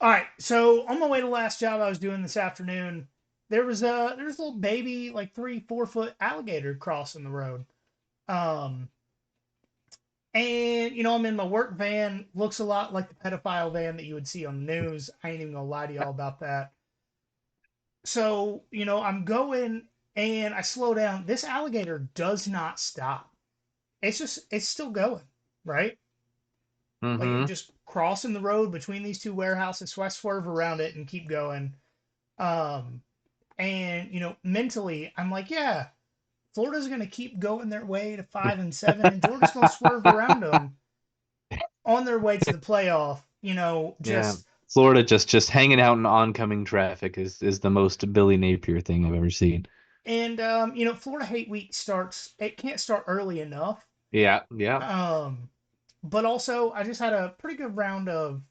All right, so on my way to the last job I was doing this afternoon, there was a little baby, like 3, 4 foot alligator crossing the road. Um, and I'm in my work van, looks a lot like the pedophile van that you would see on the news. I ain't even gonna lie to y'all about that. So I'm going and I slow down. This alligator does not stop. It's still going, right? Like it Mm-hmm. just crossing the road between these two warehouses. So I swerve around it and keep going. Um, And, mentally, I'm like, yeah, Florida's going to keep going their way to 5-7, and Georgia's going to swerve around them on their way to the playoff. Yeah. Just, Florida just hanging out in oncoming traffic is the most Billy Napier thing I've ever seen. and, Florida Hate Week starts, it can't start early enough. Yeah, yeah. Um, but also, I just had a pretty good round of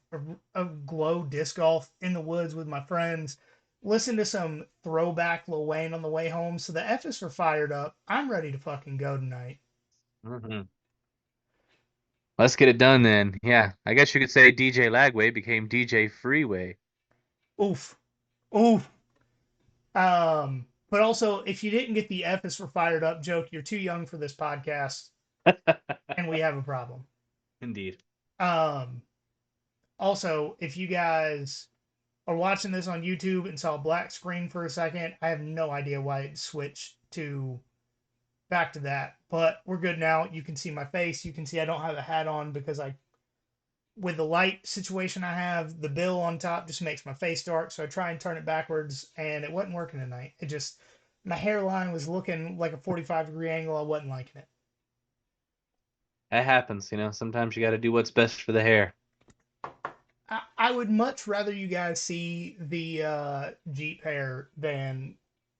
glow disc golf in the woods with my friends. Listen to some throwback Lil Wayne on the way home. So the F's are fired up. I'm ready to fucking go tonight. Hmm. Let's get it done then. Yeah, I guess you could say DJ Lagway became DJ Freeway. Oof. Oof. But also, if you didn't get the F is for fired up joke, you're too young for this podcast, and we have a problem. Indeed. Um, Also, if you guys are watching this on YouTube and saw a black screen for a second, I have no idea why it switched to back to that. But we're good now. You can see my face. You can see I don't have a hat on because with the light situation I have, the bill on top just makes my face dark. So I try and turn it backwards, and it wasn't working tonight. It just my hairline was looking like a 45-degree angle. I wasn't liking it. That happens, Sometimes you got to do what's best for the hair. I would much rather you guys see the Jeep hair than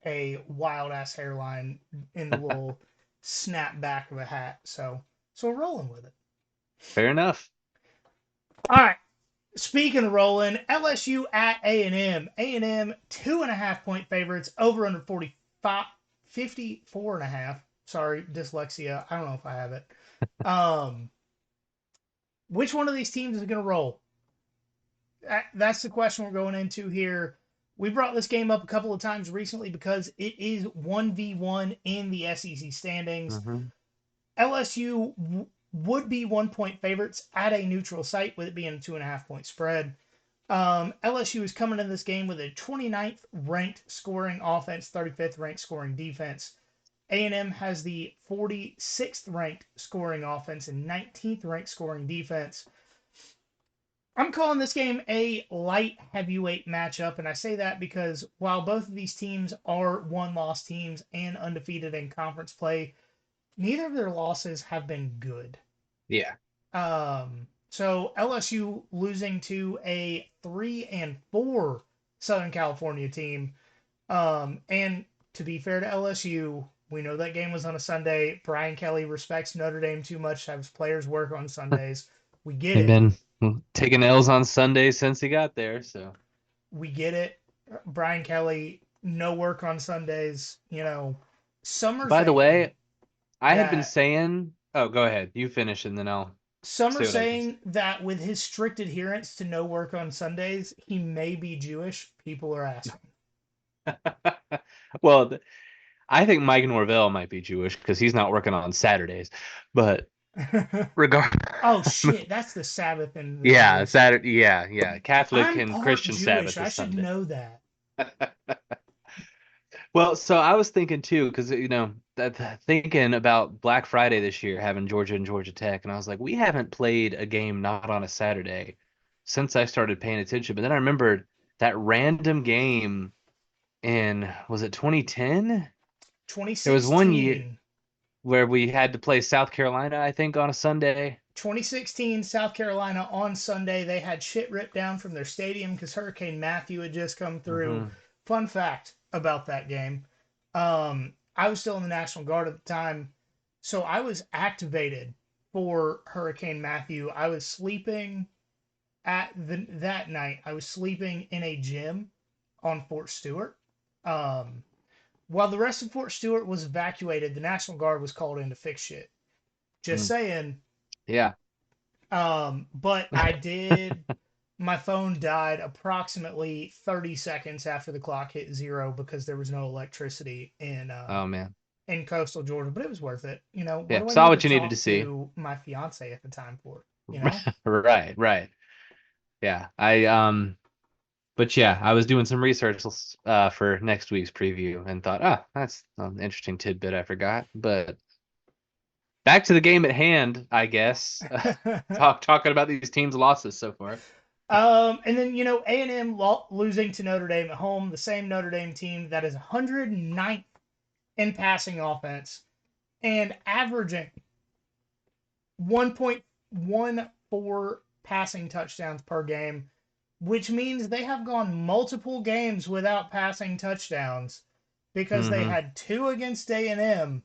a wild ass hairline in the little snap back of a hat. So we're rolling with it. Fair enough. All right. Speaking of rolling, LSU at A&M. A&M 2.5 point favorites, over under 45, 54 and a half. Sorry, dyslexia. I don't know if I have it. Um, which one of these teams is going to roll? That's the question we're going into here. We brought this game up a couple of times recently because it is 1v1 in the SEC standings. Hmm. LSU would be 1 point favorites at a neutral site, with it being a 2.5 point spread. LSU is coming in this game with a 29th ranked scoring offense, 35th ranked scoring defense. A&M has the 46th ranked scoring offense and 19th ranked scoring defense. I'm calling this game a light heavyweight matchup, and I say that because while both of these teams are one-loss teams and undefeated in conference play, neither of their losses have been good. Yeah. So LSU losing to a 3-4 Southern California team. And to be fair to LSU, we know that game was on a Sunday. Brian Kelly respects Notre Dame too much to have his players work on Sundays. We get They've it. been taking L's on Sundays since he got there, so. We get it. Brian Kelly, no work on Sundays. Some are By the saying way, I had been that saying, oh, go ahead. You finish and then I'll some are say what I was going to saying that with his strict adherence to no work on Sundays, he may be Jewish. People are asking. say. Well, I think Mike Norvell might be Jewish because he's not working on Saturdays. But regard, Oh shit, that's the Sabbath in the yeah, Jewish. Saturday, yeah, yeah. Catholic I'm and part Christian Jewish. Sabbath I is should Sunday. know that. Well, so I was thinking too, because thinking about Black Friday this year, having Georgia and Georgia Tech, and I was like, we haven't played a game not on a Saturday since I started paying attention. But then I remembered that random game in, was it 2010? There was one year 2016. where we had to play South Carolina, I think, on a Sunday. 2016 South Carolina on Sunday. They had shit ripped down from their stadium because Hurricane Matthew had just come through. Hmm. Fun fact about that game. I was still in the National Guard at the time, so I was activated for Hurricane Matthew. I was sleeping that night. I was sleeping in a gym on Fort Stewart. Um, while the rest of Fort Stewart was evacuated, the National Guard was called in to fix shit. Just saying. Yeah. But I did. My phone died approximately 30 seconds after the clock hit zero because there was no electricity Oh man. in coastal Georgia, but it was worth it. You know, what Yeah, do I saw need to what you needed to talk see. to my fiance at the time for? You know? Right, right. Yeah. But yeah, I was doing some research for next week's preview and thought, that's an interesting tidbit I forgot. But back to the game at hand, I guess. Talking about these teams' losses so far. And then A&M losing to Notre Dame at home, the same Notre Dame team that is 109th in passing offense and averaging 1.14 passing touchdowns per game, which means they have gone multiple games without passing touchdowns because they Hmm. had two against A&M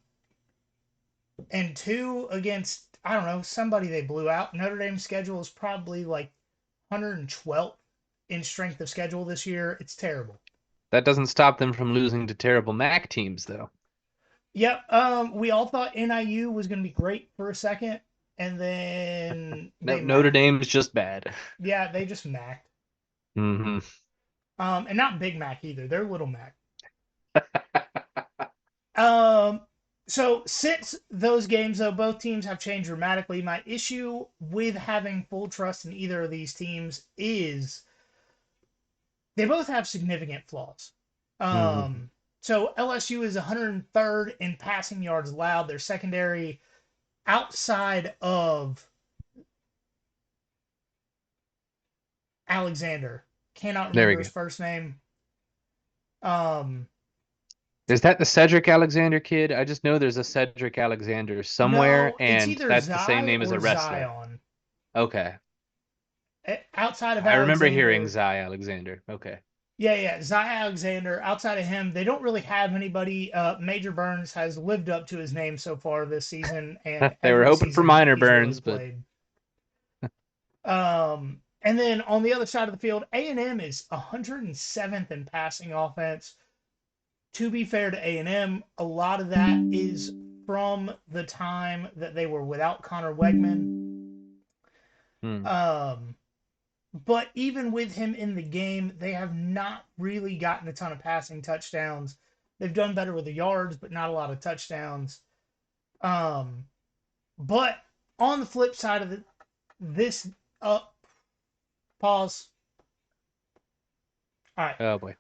and two against, I don't know, somebody they blew out. Notre Dame's schedule is probably like 112th in strength of schedule this year. It's terrible. That doesn't stop them from losing to terrible MAC teams, though. Yep. We all thought NIU was going to be great for a second, and then No, they Notre macked. Dame is just bad. Yeah, they just macked. Hmm. And not Big Mac either. They're Little Mac. Um, so since those games, though, both teams have changed dramatically. My issue with having full trust in either of these teams is they both have significant flaws. Hmm. Um, so LSU is 103rd in passing yards allowed. Their secondary outside of Alexander, cannot There we remember his go. first name. Um, Is that the Cedric Alexander kid? I just know there's a Cedric Alexander somewhere, no, it's and either that's the same Zai name as or a wrestler. Zion. Okay. Outside of I remember hearing Alexander, Zy Alexander. Okay. yeah, Zai Alexander. Outside of him, they don't really have anybody. Major Burns has lived up to his name so far this season and They were every hoping for season minor he's really burns, but played. And then on the other side of the field, A&M is 107th in passing offense. To be fair to A&M, a lot of that is from the time that they were without Connor Wegman. hmm. Um, but even with him in the game, they have not really gotten a ton of passing touchdowns. They've done better with the yards, but not a lot of touchdowns. Um, but on the flip side of this, uh, pause. All right. Oh boy.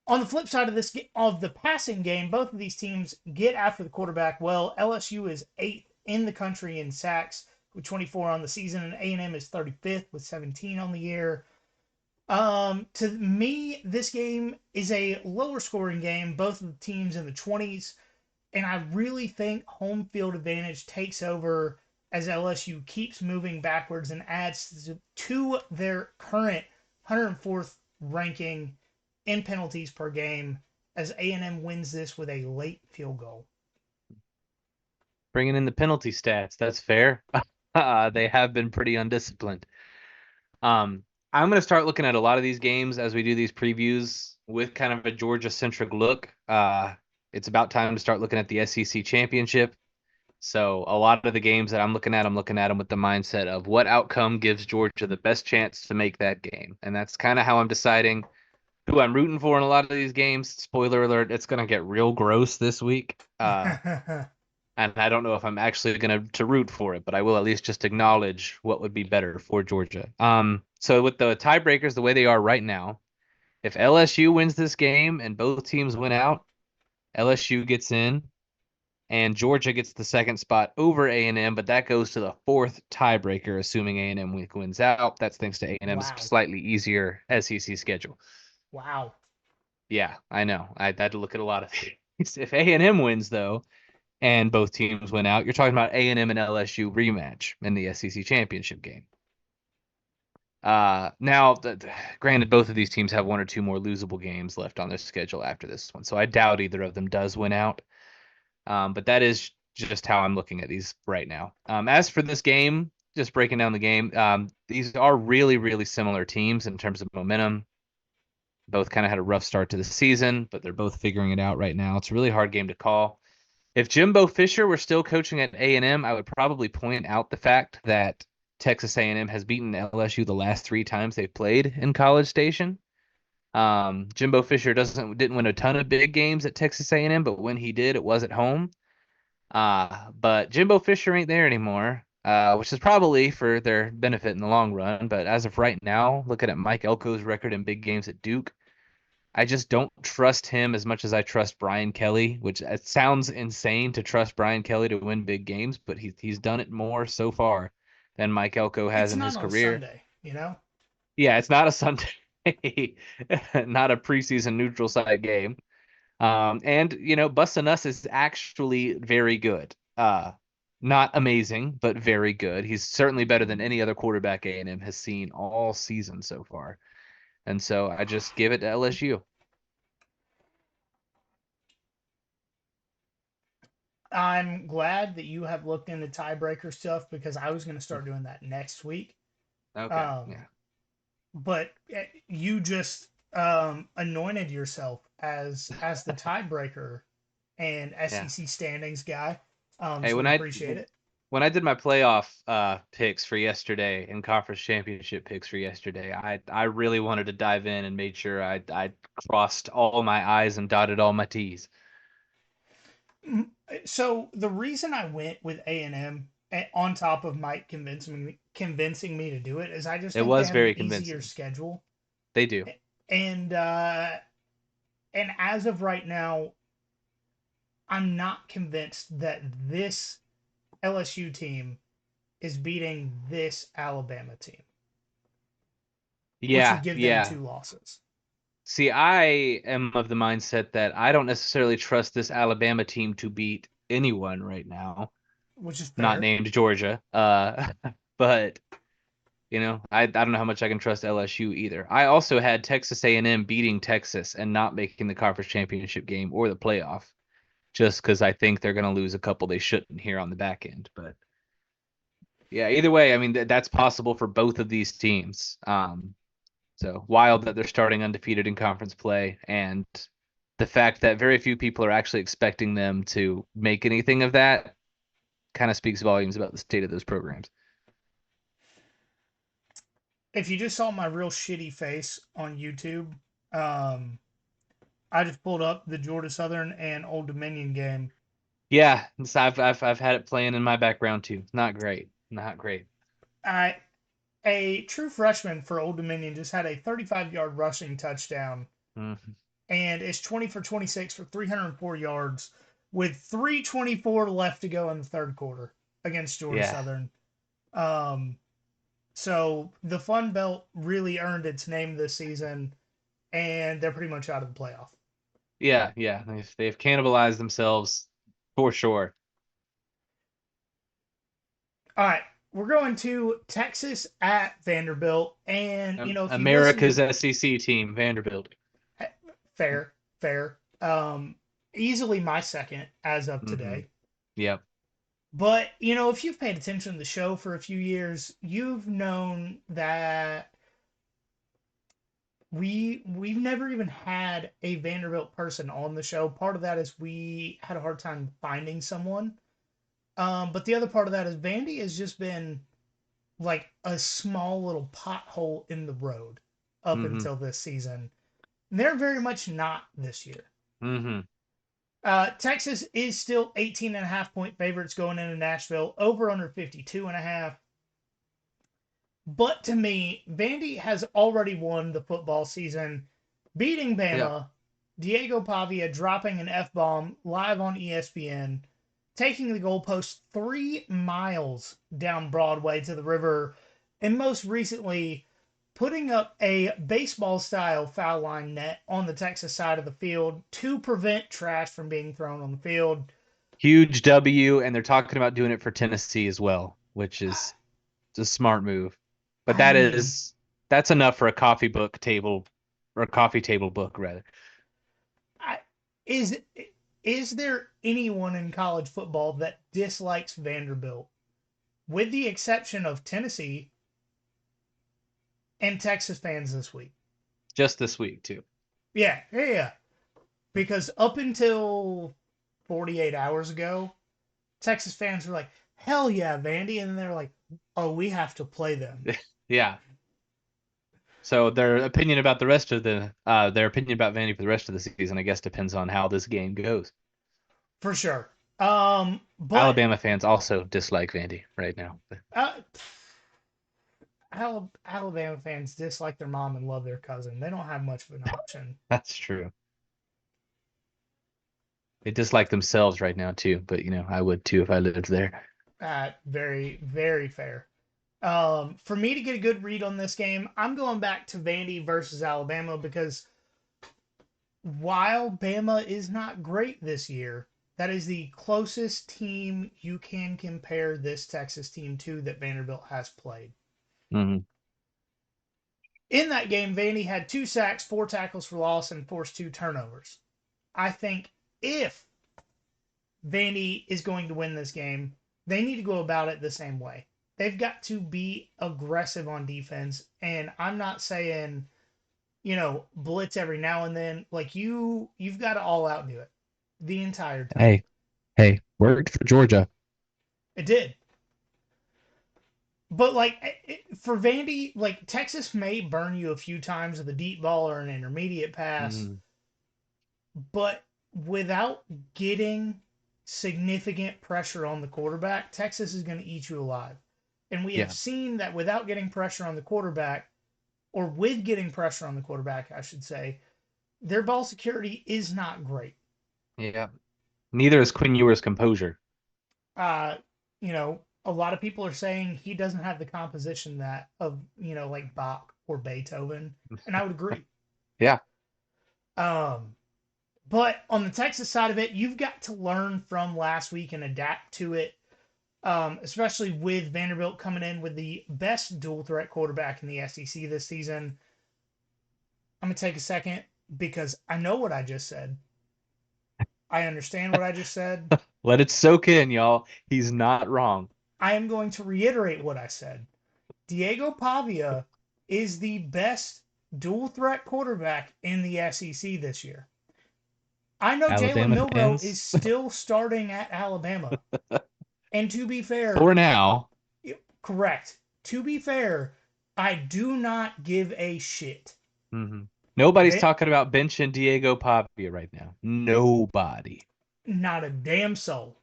On the flip side of this of the passing game, both of these teams get after the quarterback well. LSU is 8th in the country in sacks with 24 on the season, and A&M is 35th with 17 on the year. To me, this game is a lower scoring game. Both of the teams in the 20s, and I really think home field advantage takes over as LSU keeps moving backwards and adds to their current 104th ranking in penalties per game as A&M wins this with a late field goal. Bringing in the penalty stats. That's fair. They have been pretty undisciplined. Um, I'm going to start looking at a lot of these games as we do these previews with kind of a Georgia centric look. It's about time to start looking at the SEC championship. So a lot of the games that I'm looking at them with the mindset of what outcome gives Georgia the best chance to make that game. And that's kind of how I'm deciding who I'm rooting for in a lot of these games. Spoiler alert, it's going to get real gross this week. And I don't know if I'm actually going to root for it, but I will at least just acknowledge what would be better for Georgia. So with the tiebreakers the way they are right now, if LSU wins this game and both teams win out, LSU gets in and Georgia gets the second spot over A&M, but that goes to the fourth tiebreaker, assuming A&M wins out. That's thanks to A&M's Wow. slightly easier SEC schedule. Wow. Yeah, I know. I had to look at a lot of these. If A&M wins, though, and both teams win out, you're talking about A&M and LSU rematch in the SEC championship game. Now, granted, both of these teams have one or two more losable games left on their schedule after this one, so I doubt either of them does win out. But that is just how I'm looking at these right now. As for this game, just breaking down the game, these are really, really similar teams in terms of momentum. Both kind of had a rough start to the season, but they're both figuring it out right now. It's a really hard game to call. If Jimbo Fisher were still coaching at A&M, I would probably point out the fact that Texas A&M has beaten LSU the last 3 times they've played in College Station. Jimbo Fisher didn't win a ton of big games at Texas A&M, but when he did, it was at home. But Jimbo Fisher ain't there anymore, which is probably for their benefit in the long run. But as of right now, looking at Mike Elko's record in big games at Duke, I just don't trust him as much as I trust Brian Kelly, which it sounds insane to trust Brian Kelly to win big games, but he's done it more so far than Mike Elko has It's in not his on a career. Sunday, you know? Yeah, it's not a Sunday, not a preseason neutral site game. And Bustin' Us is actually very good. Not amazing, but very good. He's certainly better than any other quarterback A&M has seen all season so far. And so I just give it to LSU. I'm glad that you have looked into tiebreaker stuff because I was going to start doing that next week. Okay. Um, Yeah. but you just anointed yourself as the tiebreaker and Yeah. SEC standings guy. Hey, So we appreciate it. when I did my playoff picks for yesterday and conference championship picks for yesterday, I really wanted to dive in and made sure I crossed all my I's and dotted all my T's. So the reason I went with A&M on top of Mike convincing me to do it is I just It think they was have an very easier convincing. schedule, They do. and as of right now, I'm not convinced that this LSU team is beating this Alabama team, which would Yeah, give them yeah. 2 losses, See, I am of the mindset that I don't necessarily trust this Alabama team to beat anyone right now, which is not fair. named Georgia. But I don't know how much I can trust LSU either. I also had Texas A&M beating Texas and not making the conference championship game or the playoff, just because I think they're going to lose a couple they shouldn't here on the back end. But yeah, either way, I mean that's possible for both of these teams. So wild that they're starting undefeated in conference play, and the fact that very few people are actually expecting them to make anything of that kind of speaks volumes about the state of those programs. If you just saw my real shitty face on YouTube, um, I just pulled up the Georgia Southern and Old Dominion game. Yeah, I've had it playing in my background too. Not great. Not great. I A true freshman for Old Dominion just had a 35-yard rushing touchdown Mhm. and is 20 for 26 for 304 yards with 3:24 left to go in the third quarter against Georgia Yeah. Southern. Um, so the Fun Belt really earned its name this season, and they're pretty much out of the playoff. Yeah, yeah. They've cannibalized themselves for sure. All right, we're going to Texas at Vanderbilt, and if you listen America's to SEC team, Vanderbilt. fair, fair, easily my second as of Hmm. today. Yep. But if you've paid attention to the show for a few years, you've known that we've never even had a Vanderbilt person on the show. Part of that is we had a hard time finding someone. But the other part of that is Vandy has just been like a small little pothole in the road up Hmm. until this season. They're very much not this year. Hmm. Texas is still 18.5 point favorites going into Nashville, over under 52.5. But to me, Vandy has already won the football season, beating Yep. Bama, Diego Pavia dropping an F bomb live on ESPN, taking the goalpost 3 miles down Broadway to the river, and most recently, putting up a baseball style foul line net on the Texas side of the field to prevent trash from being thrown on the field. Huge W, and they're talking about doing it for Tennessee as well, which is a smart move. But I mean, that's enough for a coffee book table or a coffee table book rather. I, is is there anyone in college football that dislikes Vanderbilt, with the exception of Tennessee and Texas fans this week? Just this week too. Yeah, yeah, yeah. Because up until 48 hours ago, Texas fans were like, "Hell yeah, Vandy," and they're like, Oh, we have to play them Yeah. So their opinion about Vandy for the rest of the season, I guess, depends on how this game goes. for sure. But Alabama fans also dislike Vandy right now. uh, Alabama fans dislike their mom and love their cousin. They don't have much of an option. That's true. They dislike themselves right now too, but I would too if I lived there. Very, very fair. For me to get a good read on this game, I'm going back to Vandy versus Alabama because while Bama is not great this year, that is the closest team you can compare this Texas team to that Vanderbilt has played. Hmm. In that game, Vandy had 2 sacks, 4 tackles for loss, and forced 2 turnovers. I think if Vandy is going to win this game, they need to go about it the same way. They've got to be aggressive on defense, and I'm not saying blitz every now and then. Like you've got to all out do it the entire time. Hey, hey, worked for Georgia. It did. But like for Vandy, like Texas may burn you a few times with a deep ball or an intermediate pass, Hmm. but without getting significant pressure on the quarterback, Texas is going to eat you alive. And we have Yeah, seen that without getting pressure on the quarterback, or with getting pressure on the quarterback, I should say, their ball security is not great. yeah. Neither is Quinn Ewers' composure. Uh, a lot of people are saying he doesn't have the composition that of, like Bach or Beethoven, and I would agree. Yeah, Um, but on the Texas side of it, you've got to learn from last week and adapt to it, especially with Vanderbilt coming in with the best dual threat quarterback in the SEC this season. I'm going to take a second because I know what I just said. I understand what I just said. let it soak in, y'all. He's not wrong. I am going to reiterate what I said. Diego Pavia is the best dual threat quarterback in the SEC this year. I know Jalen Alabama Milroe is fans, still starting at Alabama. And to be fair, for now. correct. To be fair, I do not give a shit. Hmm. Nobody's They, talking about benching Diego Pavia right now. Nobody. not a damn soul.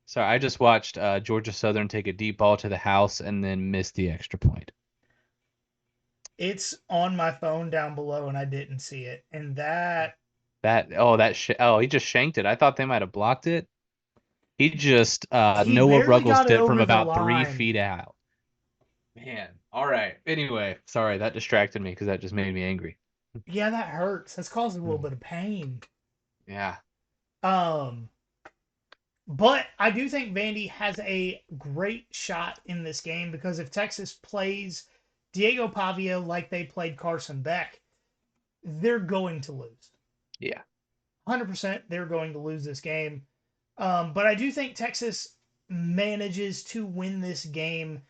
So I just watched Georgia Southern take a deep ball to the house and then miss the extra point. It's on my phone down below and I didn't see it. And that He just shanked it. I thought they might have blocked it. He just he Noah barely Ruggles got it did from over the about three line. feet out. Man. All right. Anyway, sorry that distracted me because that just made me angry. Yeah, that hurts. That's causing a little Hmm. bit of pain. Yeah. Um, but I do think Vandy has a great shot in this game because if Texas plays Diego Pavia like they played Carson Beck, they're going to lose. Yeah. 100% they're going to lose this game. But I do think Texas manages to win this game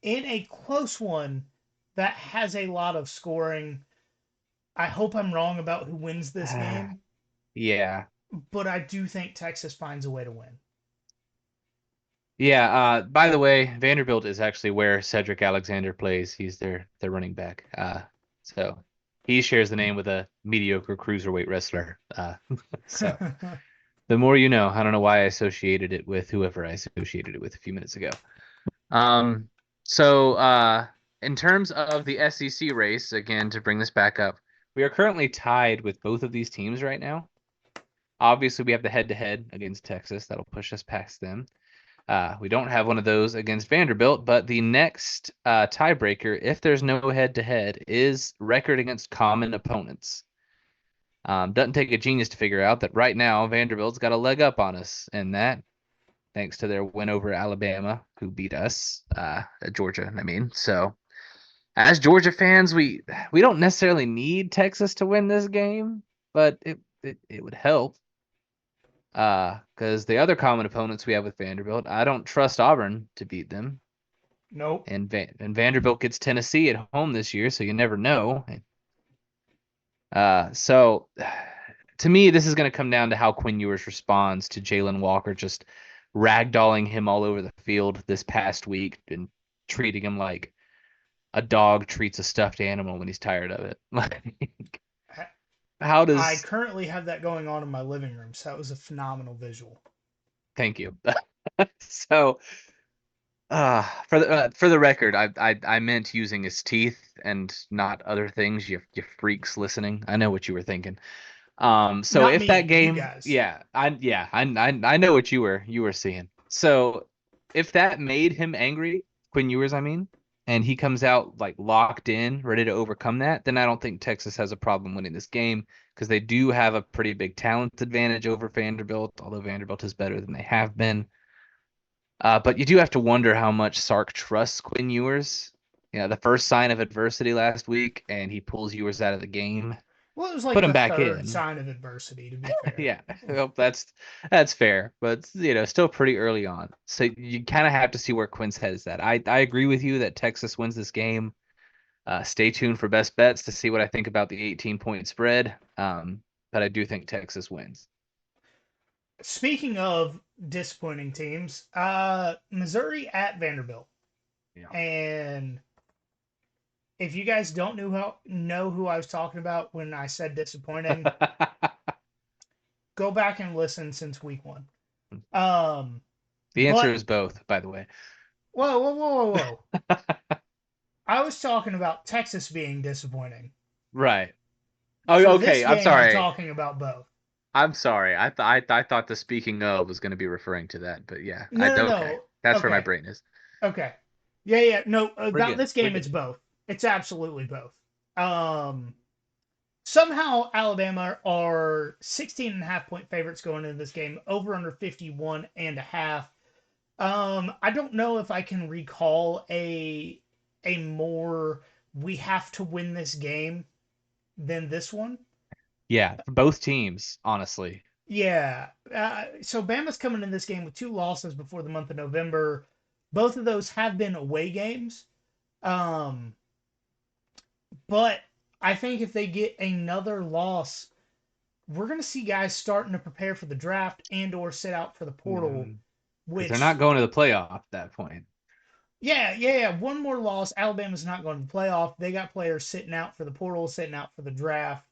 in a close one that has a lot of scoring. I hope I'm wrong about who wins this game, Yeah. but I do think Texas finds a way to win. Yeah, by the way, Vanderbilt is actually where Cedric Alexander plays. He's their running back. So he shares the name with a mediocre cruiserweight wrestler. So the more you know. I don't know why I associated it with whoever I associated it with a few minutes ago. Um, so in terms of the SEC race, again, to bring this back up, we are currently tied with both of these teams right now. Obviously, we have the head-to-head against Texas. That'll push us past them. We don't have one of those against Vanderbilt, but the next tiebreaker, if there's no head-to-head, is record against common opponents. Doesn't take a genius to figure out that right now Vanderbilt's got a leg up on us, and that thanks to their win over Alabama, who beat us, Georgia. I mean, so as Georgia fans, we don't necessarily need Texas to win this game, but it would help. Because the other common opponents we have with Vanderbilt, I don't trust Auburn to beat them, Nope. and Vanderbilt gets Tennessee at home this year, so you never know. So to me, this is going to come down to how Quinn Ewers responds to Jalen Walker just ragdolling him all over the field this past week and treating him like a dog treats a stuffed animal when he's tired of it. Like, how I does currently have that going on in my living room, so that was a phenomenal visual. thank you. So, for the record, I meant using his teeth and not other things. You freaks listening. I know what you were thinking. So Not if that me, you game, guys. I know what you were seeing. So if that made him angry, Quinn Ewers, I mean, and he comes out like locked in, ready to overcome that, then I don't think Texas has a problem winning this game because they do have a pretty big talent advantage over Vanderbilt, although Vanderbilt is better than they have been. But you do have to wonder how much Sark trusts Quinn Ewers. You know, the first sign of adversity last week, and he pulls Ewers out of the game, Well, it was put like him the back third in. sign of adversity, to be fair. Yeah, well, that's fair, but still pretty early on. So you kind of have to see where Quinn's head is at. I agree with you that Texas wins this game. Stay tuned for best bets to see what I think about the 18-point spread. But I do think Texas wins. Speaking of disappointing teams, Missouri at Vanderbilt. Yeah. And if you guys don't know who I was talking about when I said disappointing, go back and listen since week one. Um, The answer but is both, by the way. whoa, whoa, whoa, whoa, whoa! I was talking about Texas being disappointing. Right. Oh, For this okay. I'm game, I'm sorry. talking about both. I'm sorry. I thought the speaking of was going to be referring to that, but yeah. No, no, Okay. no. That's where my Okay, brain is. okay. Yeah, yeah. No, We're about good. this We're game, it's good. both. It's absolutely both. Um, Somehow Alabama are 16 and a half point favorites going into this game, over under 51 and a half. I don't know if I can recall a more we have to win this game than this one. Yeah, for both teams, honestly. Yeah. So Bama's coming in this game with two losses before the month of November. Both of those have been away games. Um, but I think if they get another loss, we're going to see guys starting to prepare for the draft and or sit out for the portal, Because they're not which going to the playoff at that point. yeah, one more loss, Alabama's not going to the playoff. They got players sitting out for the portal, sitting out for the draft.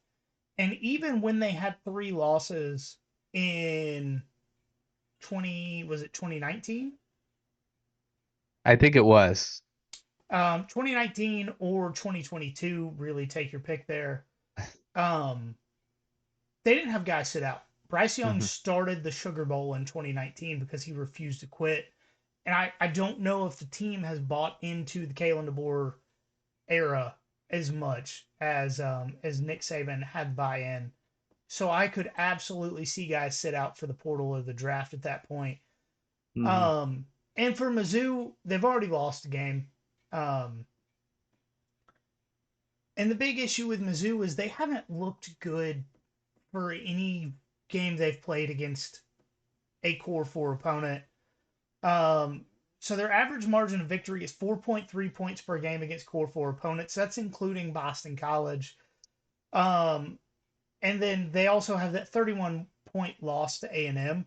And even when they had three losses in 20, was it 2019? I think it was. 2019 or 2022, really take your pick there. Um, they didn't have guys sit out. Bryce Young Mhm. started the Sugar Bowl in 2019 because he refused to quit. And I don't know if the team has bought into the Kalen DeBoer era as much as Nick Saban had buy-in. So I could absolutely see guys sit out for the portal or the draft at that point. Mhm. Um, and for Mizzou, they've already lost the game. Um, and the big issue with Mizzou is they haven't looked good for any game they've played against a core four opponent. Um, so their average margin of victory is 4.3 points per game against core four opponents. That's including Boston College. Um, and then they also have that 31-point loss to A&M,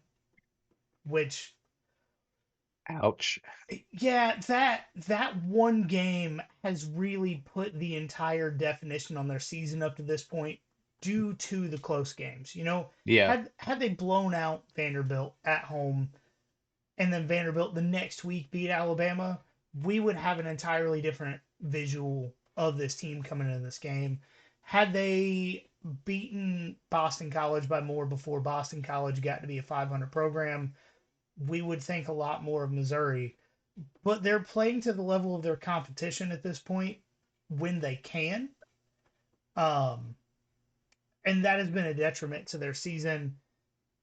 which Ouch. yeah, that one game has really put the entire definition on their season up to this point due to the close games. Yeah. Had they blown out Vanderbilt at home and then Vanderbilt the next week beat Alabama, we would have an entirely different visual of this team coming into this game. Had they beaten Boston College by more before Boston College got to be a 500 program, we would think a lot more of Missouri. But they're playing to the level of their competition at this point when they can. Um, and that has been a detriment to their season.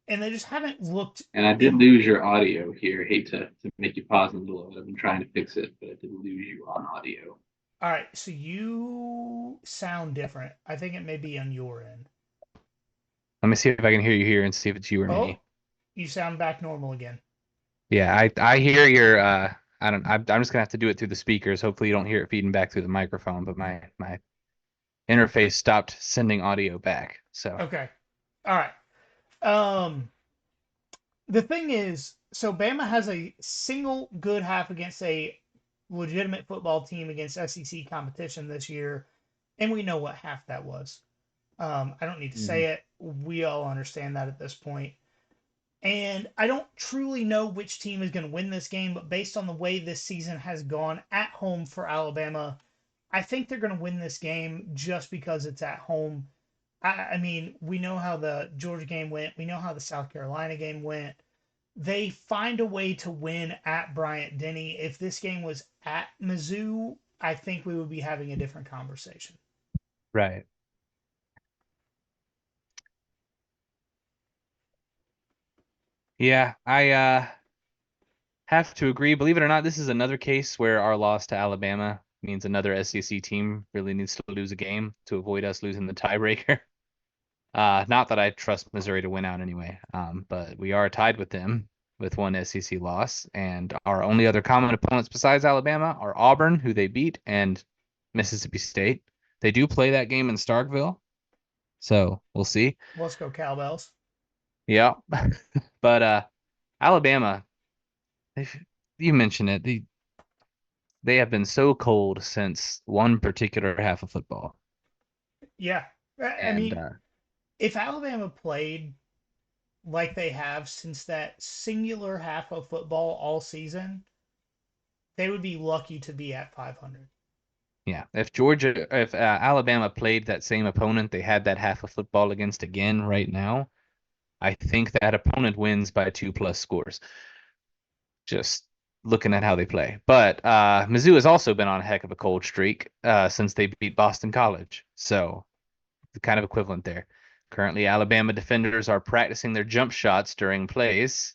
And they just haven't looked And I did in. lose your audio here. Hate to make you pause in the middle of it. I've been trying to fix it, but I did lose you on audio. All right, so you sound different. I think it may be on your end. Let me see if I can hear you here and see if it's you or Oh, me. you sound back normal again. Yeah, I hear your I don't I'm just gonna have to do it through the speakers. Hopefully you don't hear it feeding back through the microphone, but my interface stopped sending audio back. So Okay. All right. Um, the thing is, so Bama has a single good half against a legitimate football team against SEC competition this year, and we know what half that was. I don't need to say Mhm. it. We all understand that at this point. And I don't truly know which team is going to win this game, but based on the way this season has gone at home for Alabama, I think they're going to win this game just because it's at home. I mean, we know how the Georgia game went. We know how the South Carolina game went. They find a way to win at Bryant Denny. If this game was at Mizzou, I think we would be having a different conversation. Right. Yeah, I have to agree. Believe it or not, this is another case where our loss to Alabama means another SEC team really needs to lose a game to avoid us losing the tiebreaker. Not that I trust Missouri to win out anyway, but we are tied with them with one SEC loss, and our only other common opponents besides Alabama are Auburn, who they beat, and Mississippi State. They do play that game in Starkville, so we'll see. Let's go Cowbells. Yeah, but Alabama, they you mentioned it. They have been so cold since one particular half of football, Yeah. I and mean, if Alabama played like they have since that singular half of football all season, they would be lucky to be at 500. yeah, if Alabama played that same opponent they had that half of football against again right now, I think that opponent wins by 2+ scores. Just looking at how they play. But Mizzou has also been on a heck of a cold streak since they beat Boston College. So the kind of equivalent there. Currently, Alabama defenders are practicing their jump shots during plays.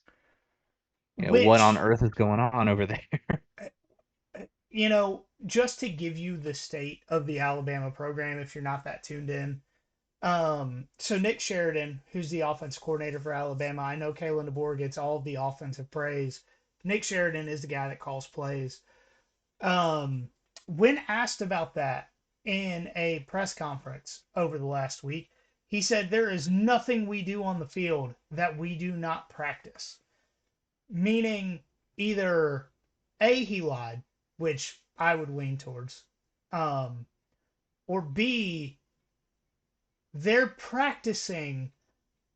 What on Which, earth is going on over there? just to give you the state of the Alabama program, if you're not that tuned in. So Nick Sheridan, who's the offense coordinator for Alabama, I know Kalen DeBoer gets all of the offensive praise. Nick Sheridan is the guy that calls plays. Um, when asked about that in a press conference over the last week, he said there is nothing we do on the field that we do not practice. Meaning either A, he lied, which I would lean towards, um, or B, they're practicing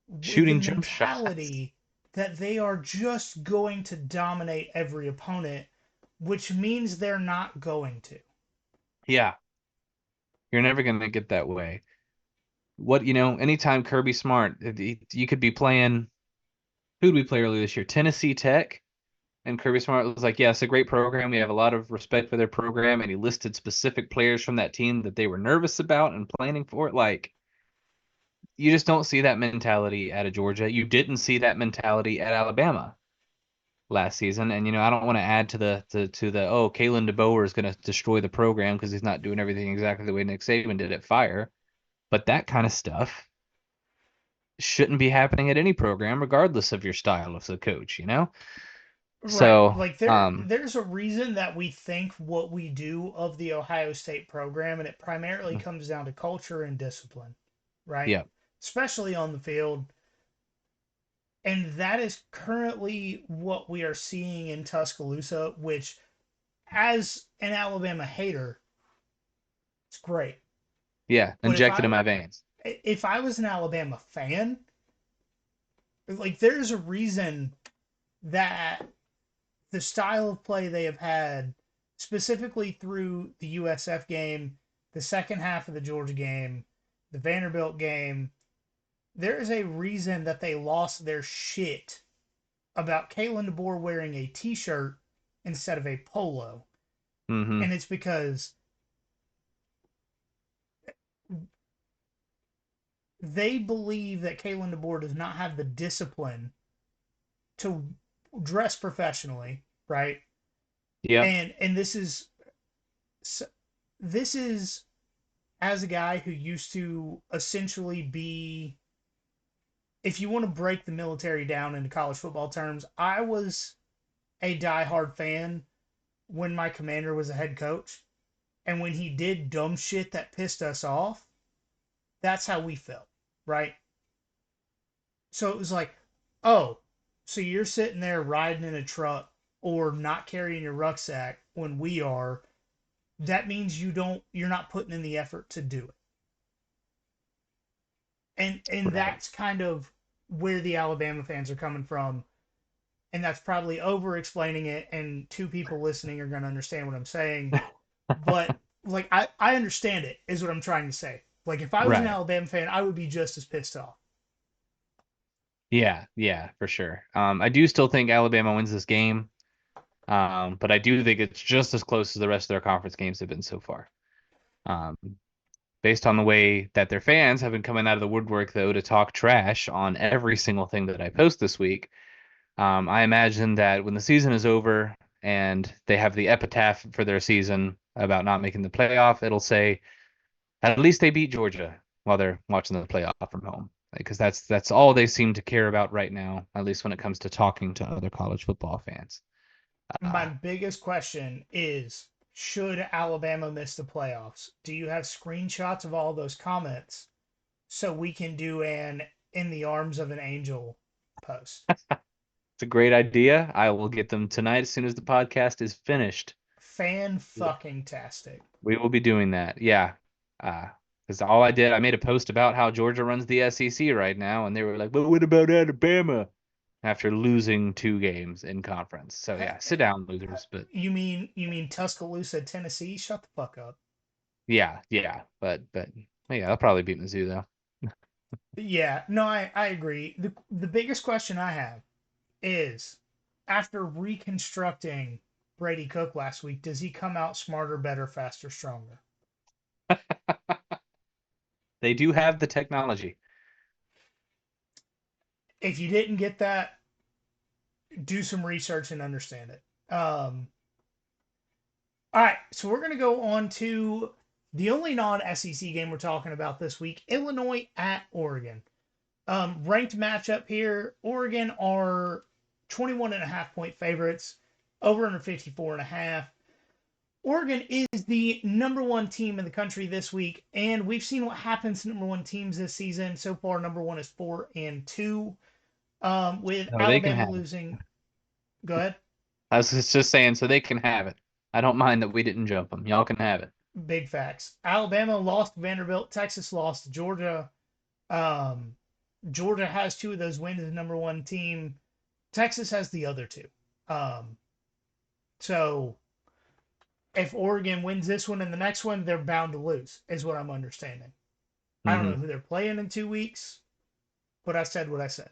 with the Shooting jump shots. mentality that they are just going to dominate every opponent, which means they're not going to. Yeah, you're never going to get that way. Anytime Kirby Smart, you could be playing, who did we play earlier this year? Tennessee Tech. And Kirby Smart was like, yeah, it's a great program. We have a lot of respect for their program. And he listed specific players from that team that they were nervous about and planning for it. Like, you just don't see that mentality out of Georgia. You didn't see that mentality at Alabama last season. And, I don't want to add to the Kalen DeBoer is going to destroy the program because he's not doing everything exactly the way Nick Saban did at Fire. But that kind of stuff shouldn't be happening at any program, regardless of your style of the coach. Right. So, Like there's a reason that we think what we do of the Ohio State program, and it primarily comes down to culture and discipline, right? yeah, Especially on the field. And that is currently what we are seeing in Tuscaloosa, which as an Alabama hater, it's great. yeah, But if injected in I my veins. if I was an Alabama fan, like there's a reason that the style of play they have had, specifically through the USF game, the second half of the Georgia game, the Vanderbilt game, there is a reason that they lost their shit about Kalen DeBoer wearing a t-shirt instead of a polo. Hmm. And it's because they believe that Kalen DeBoer does not have the discipline to dress professionally, right? Yep. And this is as a guy who used to essentially be, if you want to break the military down into college football terms, I was a diehard fan when my commander was a head coach. And when he did dumb shit that pissed us off, that's how we felt, right? So it was like, oh, so you're sitting there riding in a truck or not carrying your rucksack when we are, that means you're not putting in the effort to do it. And Right. that's kind of where the Alabama fans are coming from. And that's probably over explaining it, and two people listening are going to understand what I'm saying. But like I understand it is what I'm trying to say. Like if I was an Right. Alabama fan, I would be just as pissed off. Yeah, yeah, for sure. I do still think Alabama wins this game, but I do think it's just as close as the rest of their conference games have been so far. Um, Based on the way that their fans have been coming out of the woodwork, though, to talk trash on every single thing that I post this week, I imagine that when the season is over and they have the epitaph for their season about not making the playoff, it'll say, at least they beat Georgia while they're watching the playoff from home. Because that's all they seem to care about right now, at least when it comes to talking to other college football fans. My biggest question is, should Alabama miss the playoffs? Do you have screenshots of all those comments so we can do an in the arms of an angel post? It's a great idea. I will get them tonight as soon as the podcast is finished. Fan fucking tastic. We will be doing that. Yeah. Because all I did, I made a post about how Georgia runs the SEC right now, and they were like, "But what about Alabama?" After losing 2 games in conference. So yeah, sit down, losers. But You mean Tuscaloosa, Tennessee? Shut the fuck up. yeah, yeah. But yeah, I'll probably beat Mizzou though. Yeah, no, I agree. The biggest question I have is, after reconstructing Brady Cook last week, does he come out smarter, better, faster, stronger? They do have the technology. If you didn't get that, do some research and understand it. All right, so we're going to go on to the only non-SEC game we're talking about this week, Illinois at Oregon. Ranked matchup here. Oregon are 21.5 point favorites, over under 54.5. Oregon is the number one team in the country this week, and we've seen what happens to number one teams this season. So far, number one is 4-2. With So they can Alabama have it. losing. Go ahead. I was just saying, so they can have it. I don't mind that we didn't jump them. Y'all can have it. Big facts. Alabama lost to Vanderbilt. Texas lost to Georgia. Um, Georgia has two of those wins as number one team. Texas has the other two. Um, so if Oregon wins this one and the next one, they're bound to lose, is what I'm understanding. I don't know Hmm. who they're playing in 2 weeks, but I said what I said.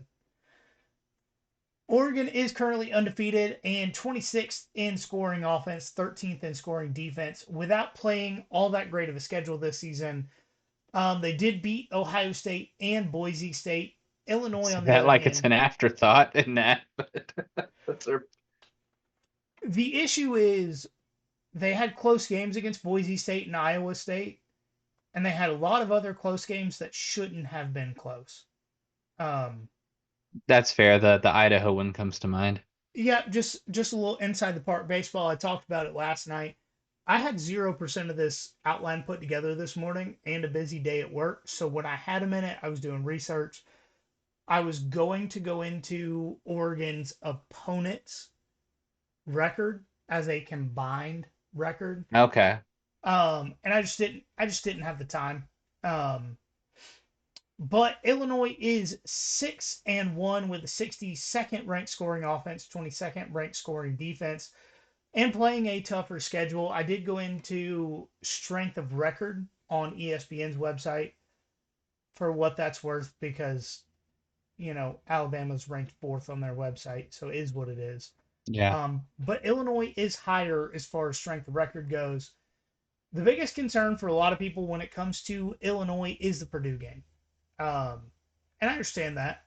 Oregon is currently undefeated and 26th in scoring offense, 13th in scoring defense, without playing all that great of a schedule this season. They did beat Ohio State and Boise State. Illinois, Say on the that other like it's hand, an afterthought in that, but that's our. the issue is they had close games against Boise State and Iowa State, and they had a lot of other close games that shouldn't have been close. Um, That's fair. The Idaho one comes to mind. yeah, just a little inside the park baseball. I talked about it last night. I had 0% of this outline put together this morning and a busy day at work. So when I had a minute, I was doing research. I was going to go into Oregon's opponents record as a combined record. Okay. And I just didn't have the time. Um, but Illinois is 6-1 with a 62nd ranked scoring offense, 22nd ranked scoring defense, and playing a tougher schedule. I did go into strength of record on ESPN's website for what that's worth because Alabama's ranked fourth on their website, so it is what it is. Yeah. But Illinois is higher as far as strength of record goes. The biggest concern for a lot of people when it comes to Illinois is the Purdue game. And I understand that.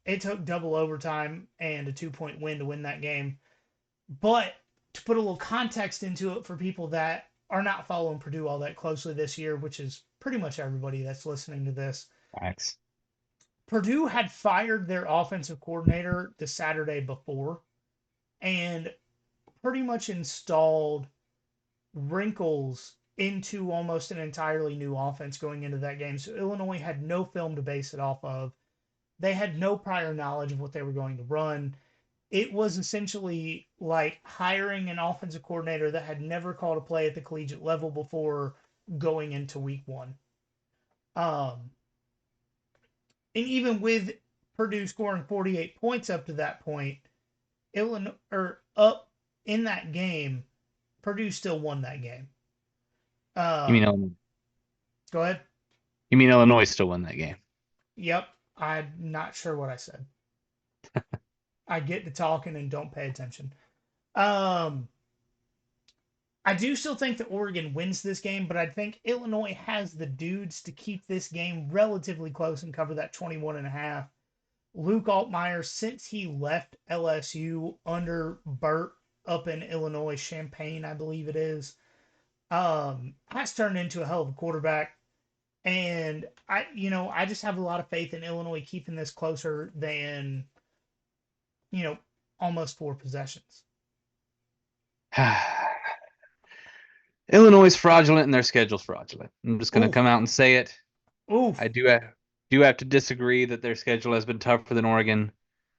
It took double overtime and a 2-point win to win that game. But to put a little context into it for people that are not following Purdue all that closely this year, which is pretty much everybody that's listening to this, Thanks. Purdue had fired their offensive coordinator the Saturday before and pretty much installed wrinkles into almost an entirely new offense going into that game. So Illinois had no film to base it off of. They had no prior knowledge of what they were going to run. it was essentially like hiring an offensive coordinator that had never called a play at the collegiate level before going into week one. Um, and even with Purdue scoring 48 points up to that point, Illinois or up in that game, Purdue still won that game. You mean Um, Illinois? Go ahead. You mean Illinois still won that game? Yep, I'm not sure what I said. I get to talking and don't pay attention. Um, I do still think that Oregon wins this game, but I think Illinois has the dudes to keep this game relatively close and cover that 21 and a half. Luke Altmaier, since he left LSU under Burt up in Illinois, Champaign, I believe it is, has turned into a hell of a quarterback. And I just have a lot of faith in Illinois keeping this closer than, you know, almost 4 possessions. Illinois is fraudulent and their schedule's fraudulent. I'm just going to Oof, come out and say it. I oof. do have to disagree that their schedule has been tougher than Oregon.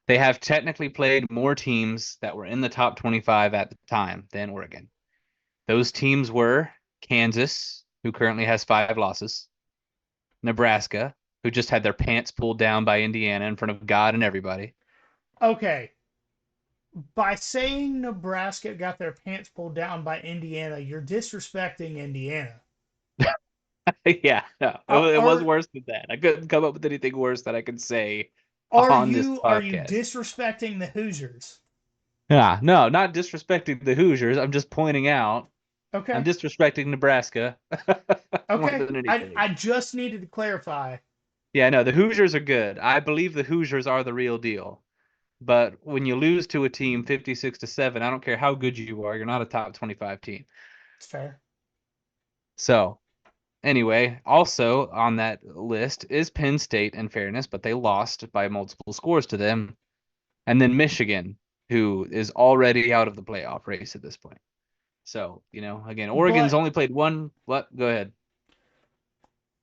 They have technically played more teams that were in the top 25 at the time than Oregon. Those teams were Kansas, who currently has 5 losses, Nebraska, who just had their pants pulled down by Indiana in front of God and everybody. Okay. By saying Nebraska got their pants pulled down by Indiana, you're disrespecting Indiana. Yeah, no, Are it was are, worse than that. I couldn't come up with anything worse that I could say are on this you podcast. disrespecting the Hoosiers? Yeah, no, not disrespecting the Hoosiers. I'm just pointing out I'm Okay. disrespecting Nebraska more Okay. than I anything. I just needed to clarify. Yeah, no, the Hoosiers are good. I believe the Hoosiers are the real deal. But when you lose to a team 56-7, I don't care how good you are, you're not a top 25 team. It's fair. So, anyway, also on that list is Penn State in fairness, but they lost by multiple scores to them. And then Michigan, who is already out of the playoff race at this point. So, again, Oregon's But only played one. What? Go ahead.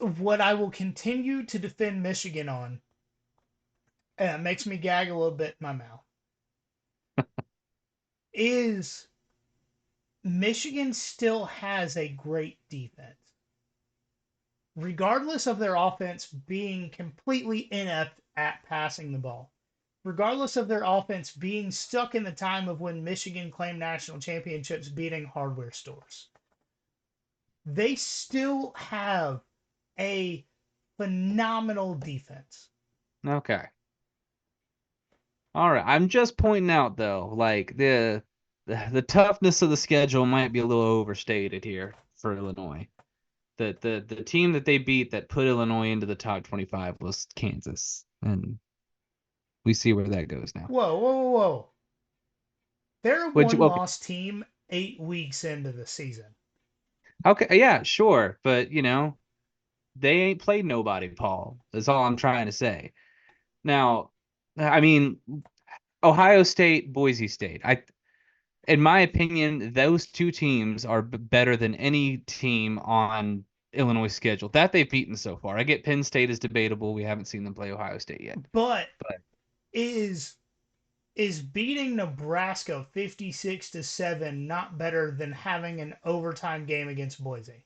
what I will continue to defend Michigan on, and it makes me gag a little bit in my mouth, is Michigan still has a great defense. Regardless of their offense being completely inept at passing the ball, regardless of their offense being stuck in the time of when Michigan claimed national championships beating hardware stores, they still have a phenomenal defense. Okay. All right. I'm just pointing out though, like the toughness of the schedule might be a little overstated here for Illinois. The team that they beat that put Illinois into the top 25 was Kansas, and we see where that goes now. Whoa, whoa, whoa, whoa. They're a Which one okay, loss team 8 weeks into the season. okay, yeah, sure, but they ain't played nobody, Paul. That's all I'm trying to say. Now, I mean, Ohio State, Boise State. In my opinion, those two teams are better than any team on Illinois' schedule that they've beaten so far. I get Penn State is debatable. We haven't seen them play Ohio State yet. But But is is beating Nebraska 56-7 not better than having an overtime game against Boise?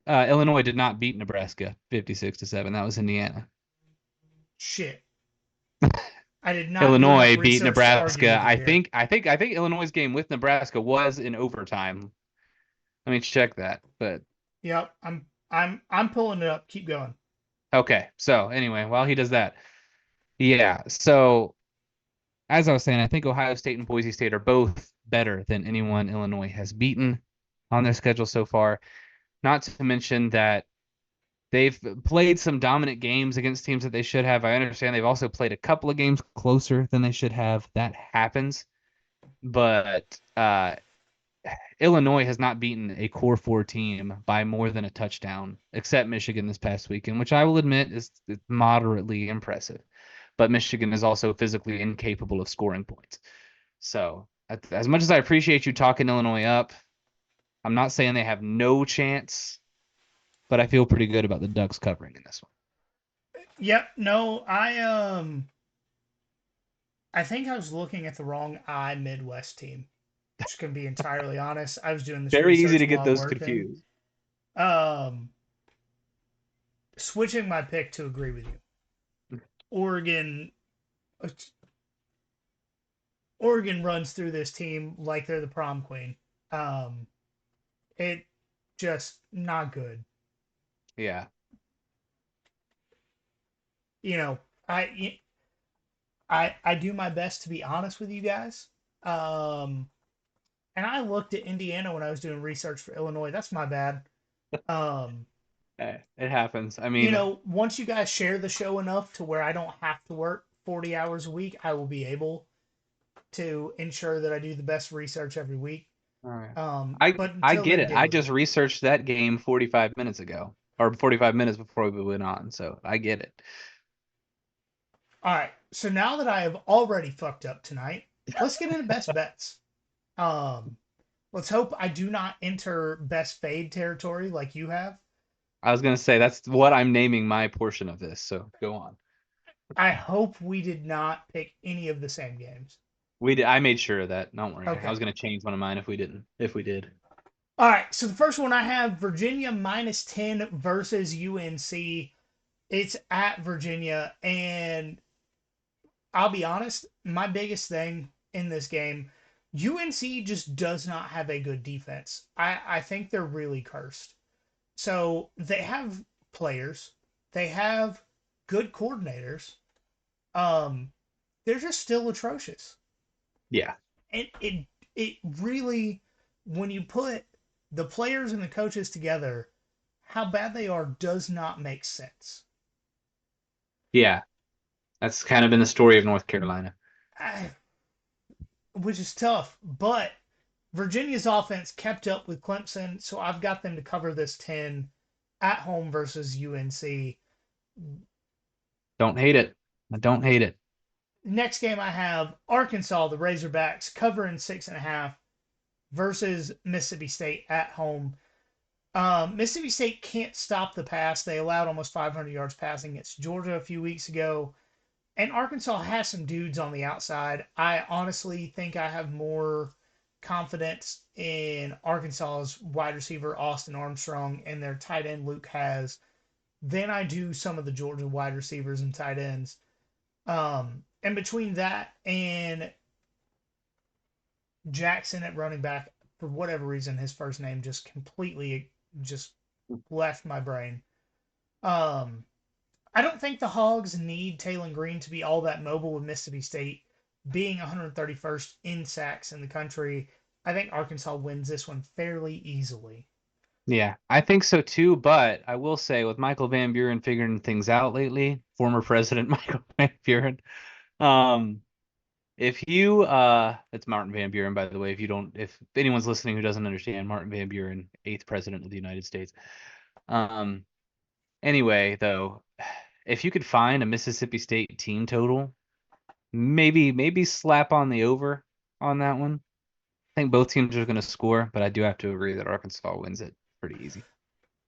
Illinois did not beat Nebraska 56-7. That was Indiana. Shit. I did not do enough Illinois beat research to argue Nebraska. with you I here. think I think I think Illinois' game with Nebraska was in overtime. Let me check that. But Yep, I'm pulling it up. Keep going. okay. So anyway, while he does that, yeah. So as I was saying, I think Ohio State and Boise State are both better than anyone Illinois has beaten on their schedule so far. Not to mention that they've played some dominant games against teams that they should have. I understand they've also played a couple of games closer than they should have. That happens. But Illinois has not beaten a core four team by more than a touchdown, except Michigan this past weekend, which I will admit is moderately impressive. But Michigan is also physically incapable of scoring points. So, as much as I appreciate you talking Illinois up, I'm not saying they have no chance, but I feel pretty good about the Ducks covering in this one. Yep, no, I think I was looking at the wrong I Midwest team. Just gonna be entirely honest. I was doing this Very easy to research get while those working. confused. Um, Switching my pick to agree with you. Oregon, uh, Oregon runs through this team like they're the prom queen. Um, it just not good. Yeah. You know, I do my best to be honest with you guys. Um, and I looked at Indiana when I was doing research for Illinois. That's my bad. Um, It happens. I mean, Once you guys share the show enough to where I don't have to work 40 hours a week, I will be able to ensure that I do the best research every week. all right. I But I until get then, it. deal I with just it. researched that game 45 minutes ago, or 45 minutes before we went on, so I get it. All right. So now that I have already fucked up tonight, let's get into best bets. Um, let's hope I do not enter best fade territory like you have. I was gonna say that's what I'm naming my portion of this, so go on. I hope we did not pick any of the same games. I made sure of that. Don't worry. I Okay. was gonna change one of mine if we didn't. If we did. All right. So the first one I have Virginia minus 10 versus UNC. It's at Virginia. And I'll be honest, my biggest thing in this game, UNC just does not have a good defense. I think they're really cursed. So they have players, they have good coordinators. Um, they're just still atrocious. Yeah. And it really, when you put the players and the coaches together, how bad they are does not make sense. Yeah. That's kind of been the story of North Carolina. I, which is tough. But Virginia's offense kept up with Clemson, so I've got them to cover this 10 at home versus UNC. Don't hate it. I don't hate it. Next game I have Arkansas, the Razorbacks, covering 6.5 versus Mississippi State at home. Mississippi State can't stop the pass. They allowed almost 500 yards passing against Georgia a few weeks ago. And Arkansas has some dudes on the outside. I honestly think I have more confidence in Arkansas's wide receiver Austin Armstrong and their tight end Luke has than I do some of the Georgia wide receivers and tight ends. And between that and Jackson at running back, for whatever reason, his first name just completely just left my brain. Um, I don't think the Hogs need Taylon Green to be all that mobile with Mississippi State being 131st in sacks in the country. I think Arkansas wins this one fairly easily. Yeah, I think so too, but I will say with Michael Van Buren figuring things out lately, former president Michael Van Buren, um, if you it's Martin Van Buren, by the way, if anyone's listening who doesn't understand, Martin Van Buren, eighth president of the United States. Um, anyway, though, if you could find a Mississippi State team total, maybe slap on the over on that one. I think both teams are going to score, but I do have to agree that Arkansas wins it pretty easy.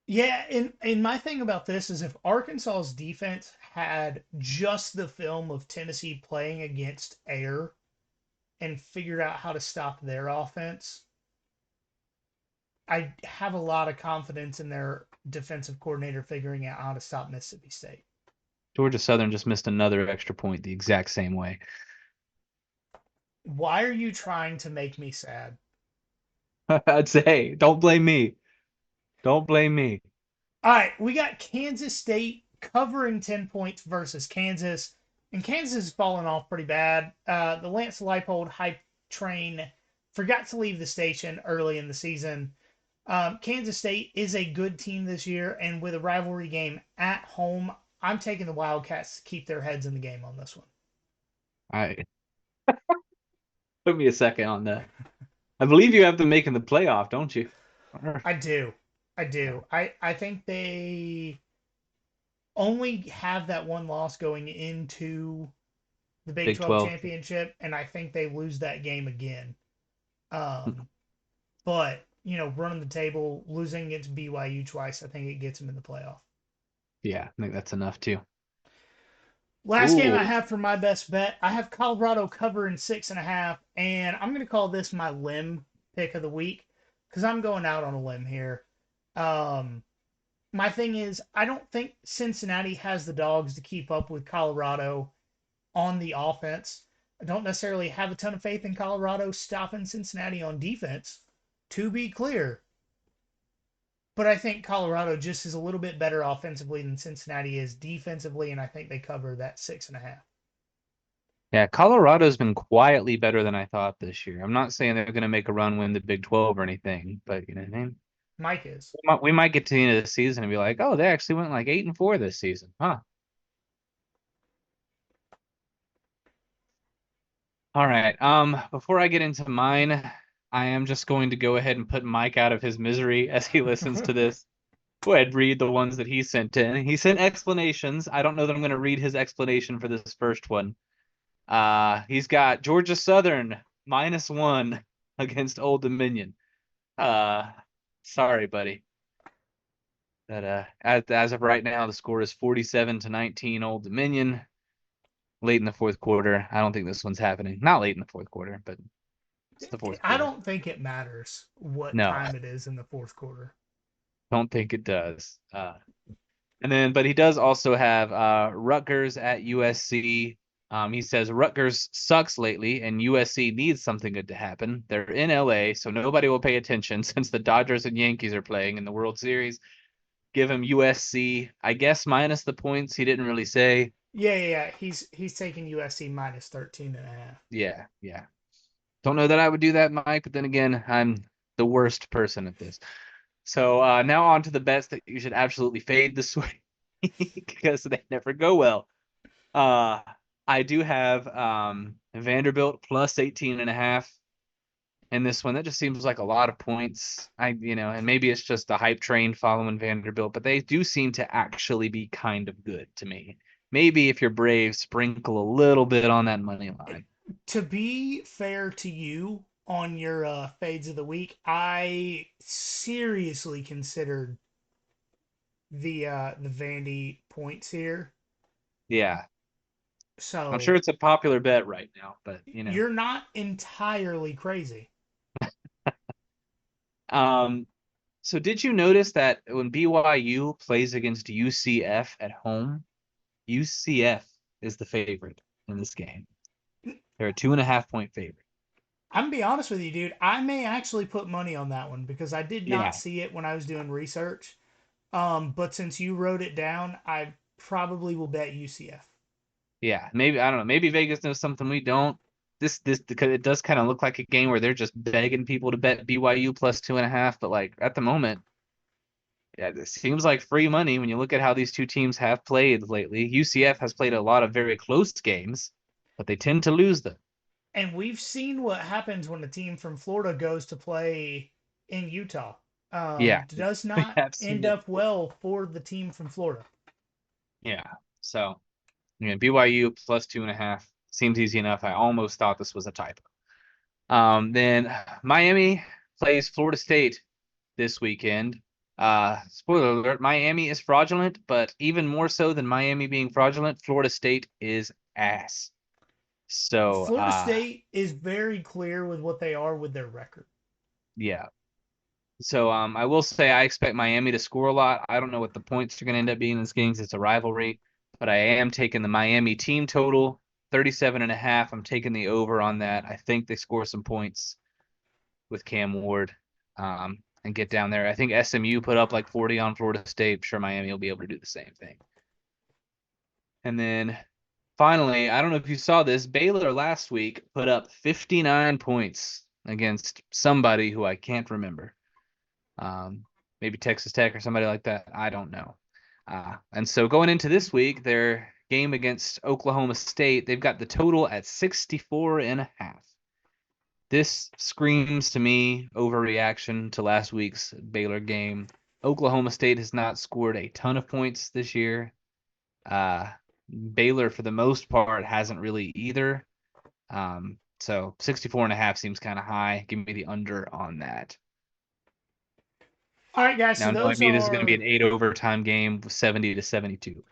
Yeah, and my thing about this is if Arkansas's defense had just the film of Tennessee playing against air and figured out how to stop their offense, I have a lot of confidence in their defensive coordinator figuring out how to stop Mississippi State. Georgia Southern just missed another extra point the exact same way. Why are you trying to make me sad? I'd say, don't blame me. Don't blame me. All right, we got Kansas State covering 10 points versus Kansas, and Kansas has fallen off pretty bad. The Lance Leipold hype train forgot to leave the station early in the season. Kansas State is a good team this year, and with a rivalry game at home, I'm taking the Wildcats to keep their heads in the game on this one. I put me a second on that. I believe you have them making the playoff, don't you? I do. I do. I think they only have that one loss going into the Big Big 12 12. championship, and I think they lose that game again. Um, but, running the table, losing against BYU twice, I think it gets them in the playoff. Yeah, I think that's enough too. Last game I Ooh. have for my best bet, I have Colorado covering 6.5, and I'm going to call this my limb pick of the week because I'm going out on a limb here. Um, my thing is, I don't think Cincinnati has the dogs to keep up with Colorado on the offense. I don't necessarily have a ton of faith in Colorado stopping Cincinnati on defense, to be clear. But I think Colorado just is a little bit better offensively than Cincinnati is defensively, and I think they cover that 6.5. Yeah, Colorado's been quietly better than I thought this year. I'm not saying they're going to make a run win the Big 12 or anything, but you know what I mean? Mike is. We might get to the end of the season and be like, oh, they actually went like 8-4 this season, huh? All right. Before I get into mine, I am just going to go ahead and put Mike out of his misery as he listens to this. Go ahead, read the ones that he sent in. He sent explanations. I don't know that I'm going to read his explanation for this first one. He's got Georgia Southern -1 against Old Dominion. Uh, sorry, buddy. That as of right now, the score is 47-19 Old Dominion. Late in the fourth quarter. I don't think this one's happening. Not late in the fourth quarter, but it's the fourth I quarter. don't think it matters what No, time it is in the fourth quarter. don't think it does. But he does also have Rutgers at USC. He says Rutgers sucks lately, and USC needs something good to happen. They're in LA, so nobody will pay attention since the Dodgers and Yankees are playing in the World Series. Give him USC, I guess, minus the points. He didn't really say. Yeah. He's taking USC minus 13.5. Yeah, yeah. Don't know that I would do that, Mike, but then again, I'm the worst person at this. So now on to the bets that you should absolutely fade this week because they never go well. Uh, I do have Vanderbilt plus 18.5 in this one. That just seems like a lot of points. And maybe it's just the hype train following Vanderbilt, but they do seem to actually be kind of good to me. Maybe if you're brave, sprinkle a little bit on that money line. To be fair to you on your fades of the week, I seriously considered the Vandy points here. Yeah, I'm sure So it's a popular bet right now, but you're not entirely crazy. Um, so did you notice that when BYU plays against UCF at home, UCF is the favorite in this game. They're a 2.5 point favorite. I'm gonna be honest with you, dude. I may actually put money on that one because I did not Yeah, see it when I was doing research. But since you wrote it down, I probably will bet UCF. yeah. Maybe I don't know. Maybe Vegas knows something we don't. This because it does kind of look like a game where they're just begging people to bet BYU plus 2.5. But like at the moment, yeah, it seems like free money when you look at how these two teams have played lately. UCF has played a lot of very close games, but they tend to lose them. And we've seen what happens when a team from Florida goes to play in Utah. Yeah, Does we not have seen end it. up well for the team from Florida. Yeah. So, BYU plus 2.5 seems easy enough. I almost thought this was a typo. Then Miami plays Florida State this weekend. Spoiler alert, Miami is fraudulent, but even more so than Miami being fraudulent, Florida State is ass. So, Florida State is very clear with what they are with their record. yeah. So, I will say I expect Miami to score a lot. I don't know what the points are going to end up being in this game. It's a rivalry, but I am taking the Miami team total 37.5. I'm taking the over on that. I think they score some points with Cam Ward, and get down there. I think SMU put up like 40 on Florida State. I'm sure Miami will be able to do the same thing. And then finally, I don't know if you saw this, Baylor last week put up 59 points against somebody who I can't remember. Maybe Texas Tech or somebody like that. I don't know. And so going into this week, their game against Oklahoma State, they've got the total at 64.5. This screams to me overreaction to last week's Baylor game. Oklahoma State has not scored a ton of points this year. Baylor, for the most part, hasn't really either. So 64.5 seems kind of high. Give me the under on that. All right, guys. So Now, knowing those me, this is going to be are an 8 overtime game with 70-72.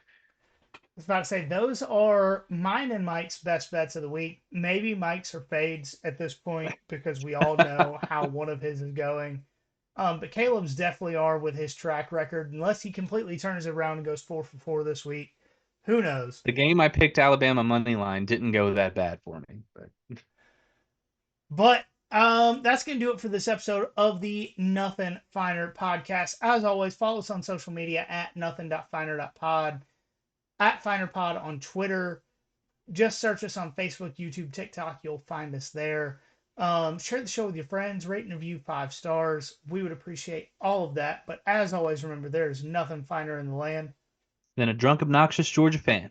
was about to say those are mine and Mike's best bets of the week. Maybe Mike's or fades at this point because we all know how one of his is going. But Caleb's definitely are with his track record, unless he completely turns it around and goes 4 for 4 this week. Who knows? The game I picked Alabama money line didn't go that bad for me, but But that's going to do it for this episode of the Nothing Finer podcast. As always, follow us on social media at nothing.finer.pod, at FinerPod on Twitter. Just search us on Facebook, YouTube, TikTok. You'll find us there. Share the show with your friends. Rate and review 5 stars. We would appreciate all of that. But as always, remember, there is nothing finer in the land. then a drunk, obnoxious Georgia fan.